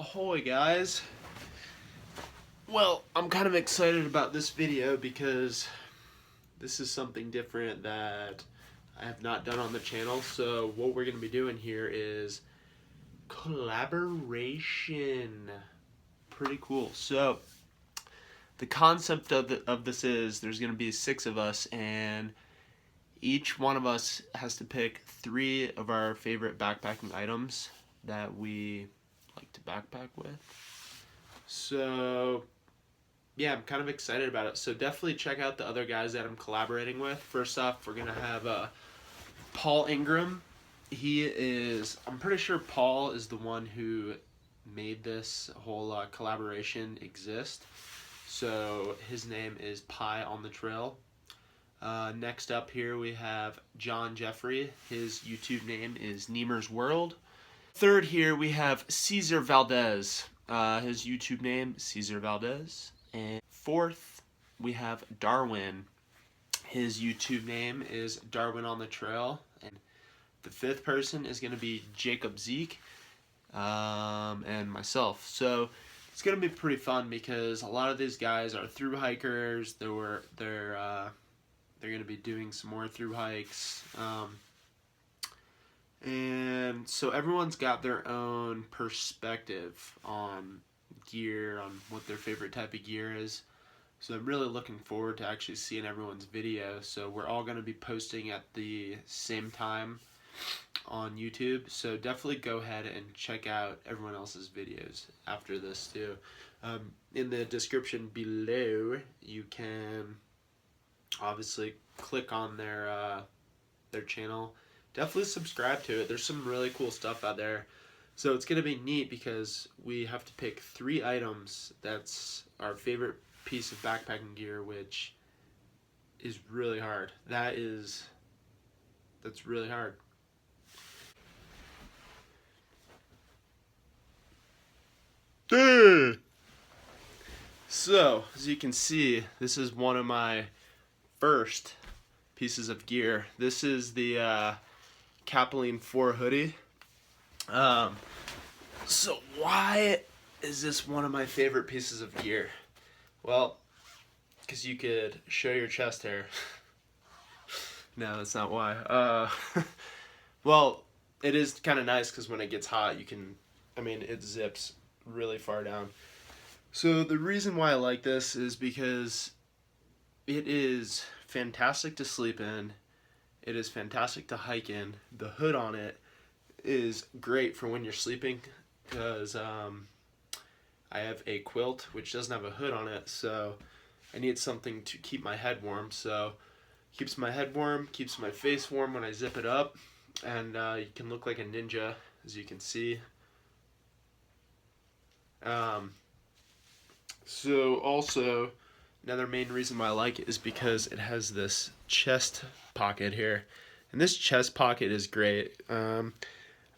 Ahoy guys! Well, I'm kind of excited about this video because this is something different that I have not done on the channel. So what we're going to be doing here is collaboration. Pretty cool. So the concept of this is there's going to be 6 of us, and each one of us has to pick 3 of our favorite backpacking items that we like to backpack with. So yeah, I'm kind of excited about it. So definitely check out the other guys that I'm collaborating with. First off, we're gonna have Paul Ingram. I'm pretty sure Paul is the one who made this whole collaboration exist. So his name is Pie on the Trail. Next up here we have John Jeffrey. His YouTube name is Nemer's World. Third here we have Cesar Valdez. His YouTube name is Cesar Valdez. And fourth we have Darwin. His YouTube name is Darwin on the Trail. And the 5th person is going to be Jacob Zeke and myself. So it's going to be pretty fun because a lot of these guys are thru hikers. They're going to be doing some more thru hikes. And so everyone's got their own perspective on gear, on what their favorite type of gear is. So I'm really looking forward to actually seeing everyone's video. So we're all going to be posting at the same time on YouTube. So definitely go ahead and check out everyone else's videos after this too. In the description below, you can obviously click on their channel. Definitely subscribe to it. There's some really cool stuff out there. So it's going to be neat because we have to pick 3 items that's our favorite piece of backpacking gear, which is really hard. That's really hard. So, as you can see, this is one of my first pieces of gear. This is the Capitoline Hoodie. So why is this one of my favorite pieces of gear? Well, because you could show your chest hair. No, that's not why. Well, it is kind of nice because when it gets hot, it zips really far down. So the reason why I like this is because it is fantastic to sleep in. It is fantastic to hike in. The hood on it is great for when you're sleeping because I have a Quilt which doesn't have a hood on it, so I need something to keep my head warm. So keeps my head warm, keeps my face warm when I zip it up, and you can look like a ninja, as you can see. So also, another main reason why I like it is because it has this chest pocket here. And this chest pocket is great.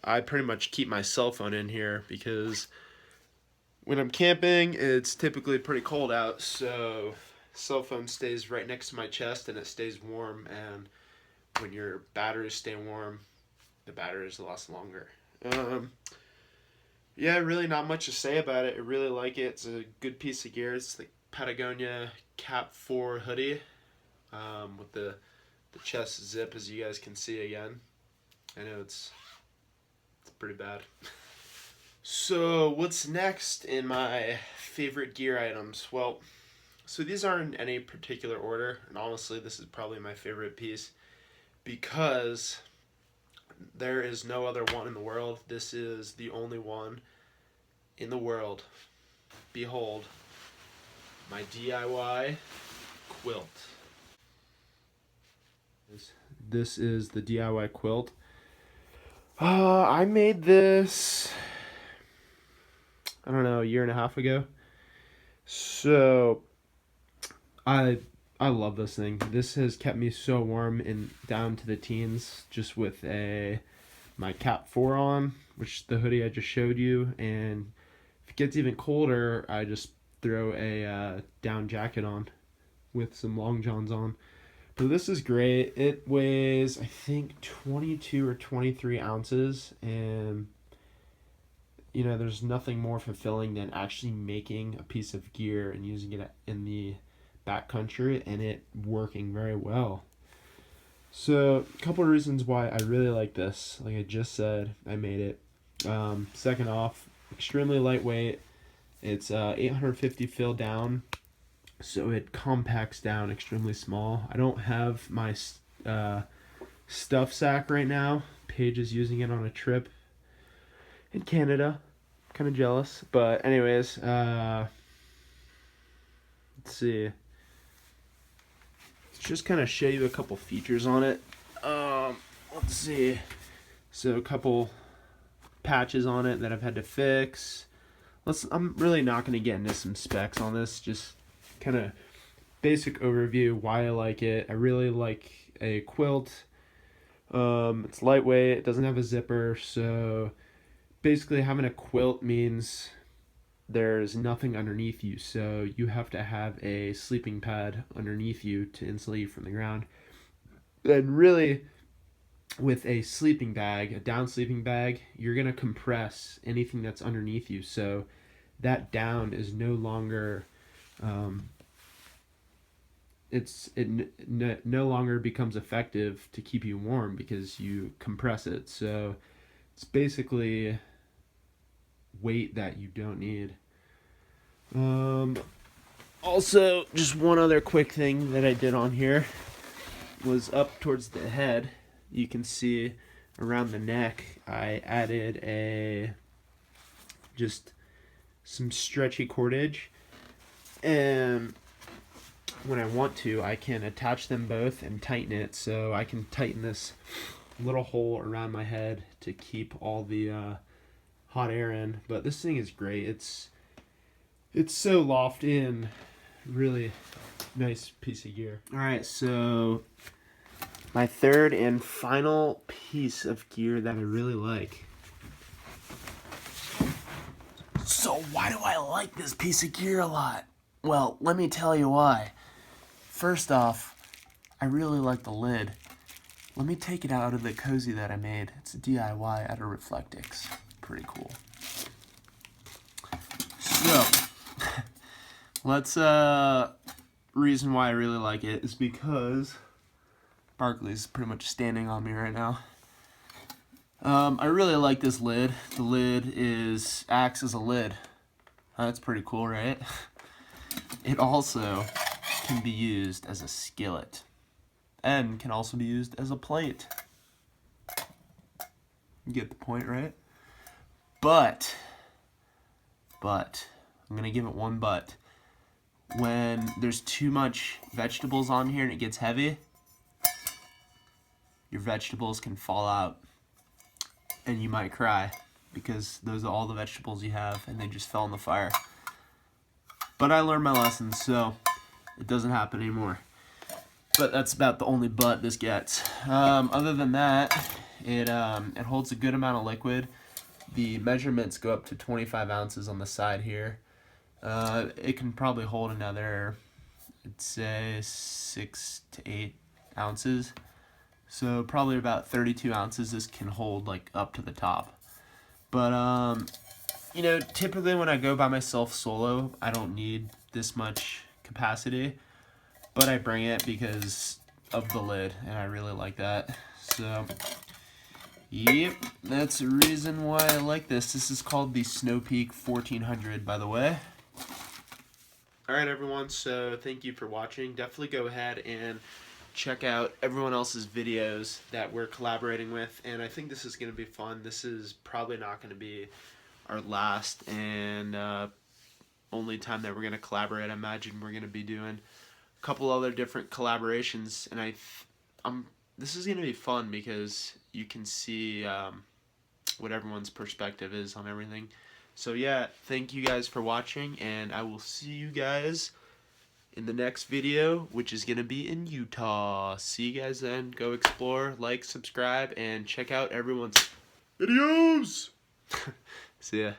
I pretty much keep my cell phone in here because when I'm camping, it's typically pretty cold out, so cell phone stays right next to my chest and it stays warm, and when your batteries stay warm, the batteries last longer. Yeah, really not much to say about it. I really like it. It's a good piece of gear. It's the Patagonia Cap 4 hoodie with the chest zip, as you guys can see again. I know it's pretty bad. So what's next in my favorite gear items? Well, so these aren't in any particular order, and honestly this is probably my favorite piece because there is no other one in the world. This is the only one in the world. Behold, my DIY quilt. This is the DIY quilt. I made this, I don't know, a year and a half ago. So I love this thing. This has kept me so warm and down to the teens just with my Cap 4 on, which is the hoodie I just showed you, and if it gets even colder, I just throw a down jacket on with some long johns on. But this is great. It weighs, I think, 22 or 23 ounces, and you know, there's nothing more fulfilling than actually making a piece of gear and using it in the backcountry and it working very well. So, a couple of reasons why I really like this. Like I just said, I made it. Second off, extremely lightweight. It's 850 fill down, so it compacts down extremely small. I don't have my stuff sack right now. Paige is using it on a trip in Canada. Kind of jealous, but anyways, let's see. Let's just kind of show you a couple features on it. Let's see. So a couple patches on it that I've had to fix. I'm really not going to get into some specs on this. Just kind of basic overview why I like it. I really like a quilt. It's lightweight. It doesn't have a zipper, so basically having a quilt means there's nothing underneath you, so you have to have a sleeping pad underneath you to insulate you from the ground. And really, with a sleeping bag, a down sleeping bag, you're going to compress anything that's underneath you, so that down is no longer no longer becomes effective to keep you warm because you compress it. So it's basically weight that you don't need. Also, just one other quick thing that I did on here was up towards the head. You can see around the neck, I added just some stretchy cordage, and when I want to, I can attach them both and tighten it. So I can tighten this little hole around my head to keep all the hot air in. But this thing is great. It's so loft in. Really nice piece of gear. All right, so my third and final piece of gear that I really like. So why do I like this piece of gear a lot? Well, let me tell you why. First off, I really like the lid. Let me take it out of the cozy that I made. It's a DIY out of Reflectix. Pretty cool. So, reason why I really like it is because Barkley's pretty much standing on me right now. I really like this lid. The lid acts as a lid. That's pretty cool, right? It also can be used as a skillet and can also be used as a plate. You get the point, right? But I'm gonna give it one but. When there's too much vegetables on here and it gets heavy, your vegetables can fall out and you might cry because those are all the vegetables you have and they just fell in the fire. But I learned my lesson, so it doesn't happen anymore. But that's about the only but this gets. Other than that, it holds a good amount of liquid. The measurements go up to 25 ounces on the side here. It can probably hold another, I'd say 6 to 8 ounces. So probably about 32 ounces this can hold like up to the top. But you know, typically when I go by myself solo, I don't need this much capacity, but I bring it because of the lid and I really like that. So yep, that's the reason why I like this. This is called the Snow Peak 1400, by the way. Alright everyone, so thank you for watching. Definitely go ahead and check out everyone else's videos that we're collaborating with, and I think this is going to be fun. This is probably not going to be our last and only time that we're going to collaborate. I imagine we're going to be doing a couple other different collaborations, and this is going to be fun because you can see what everyone's perspective is on everything. So yeah, thank you guys for watching, and I will see you guys in the next video, which is going to be in Utah. See you guys then. Go explore, like, subscribe, and check out everyone's videos. See ya.